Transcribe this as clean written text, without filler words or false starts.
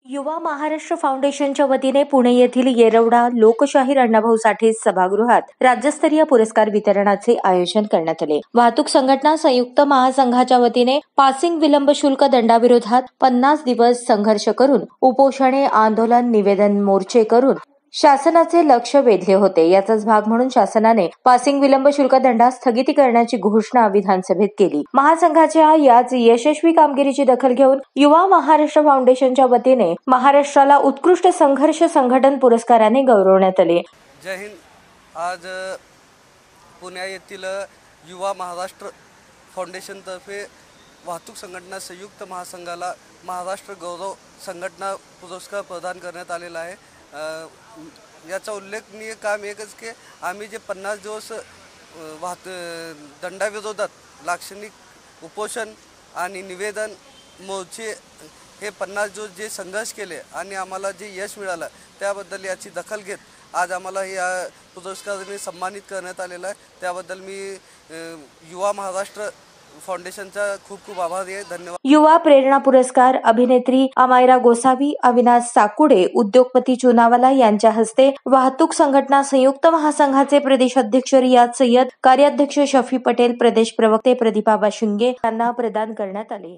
युवा महाराष्ट्र फाउंडेशनच्या वतीने पुणे येथील येरवडा लोकशाहीर अण्णाभाऊ साठे सभागृहात राज्यस्तरीय पुरस्कार वितरणाचे आयोजन करण्यात आले। वाहतूक संघटना संयुक्त महासंघाच्या वतीने पासिंग विलंब शुल्क दंडाविरोधात 50 दिवस संघर्ष करून उपोषणे, आंदोलन, निवेदन, मोर्चे करून शासनाचे लक्ष वेधले होते। याचाच भाग म्हणून शासनाने पासिंग विलंब शुल्क दंडास स्थगिती करण्याची घोषणा विधानसभेत केली। महासंघाच्या याच यशस्वी कामगिरीची दखल घेऊन युवा महाराष्ट्र फाउंडेशनच्या वतीने महाराष्ट्राला उत्कृष्ट संघर्ष संघटन पुरस्काराने गौरवण्यात आले। जय हिंद। आज पुणे येथील युवा महाराष्ट्र फाउंडेशन तर्फे वाहतूक संघटना संयुक्त महासंघाला महाराष्ट्र गौरव संघटना पुरस्कार प्रदान करण्यात आलेला आहे। याचा उल्लेखनीय काम एकच की आम्ही जे 50 दिवस दंडाविरोधात लाक्षणिक उपोषण आणि निवेदन, मोर्चे हे 50 दिवस जे संघर्ष केले आणि आम्हाला जे यश मिळालं त्याबद्दल याची दखल घेत आज आम्हाला या पुरस्काराने सन्मानित करण्यात आलेला आहे। त्याबद्दल मी युवा महाराष्ट्र फाउंडेशनचा खूप खूप आभारी आहे। धन्यवाद। युवा प्रेरणा पुरस्कार अभिनेत्री अमायरा गोसावी, अविनाश साकुडे, उद्योगपती चुनावाला यांच्या हस्ते वाहतूक संघटना संयुक्त महासंघाचे प्रदेश अध्यक्ष रियाज सय्यद, कार्याध्यक्ष शफी पटेल, प्रदेश प्रवक्ते प्रदीपा बाशिंगे यांना प्रदान करण्यात आले।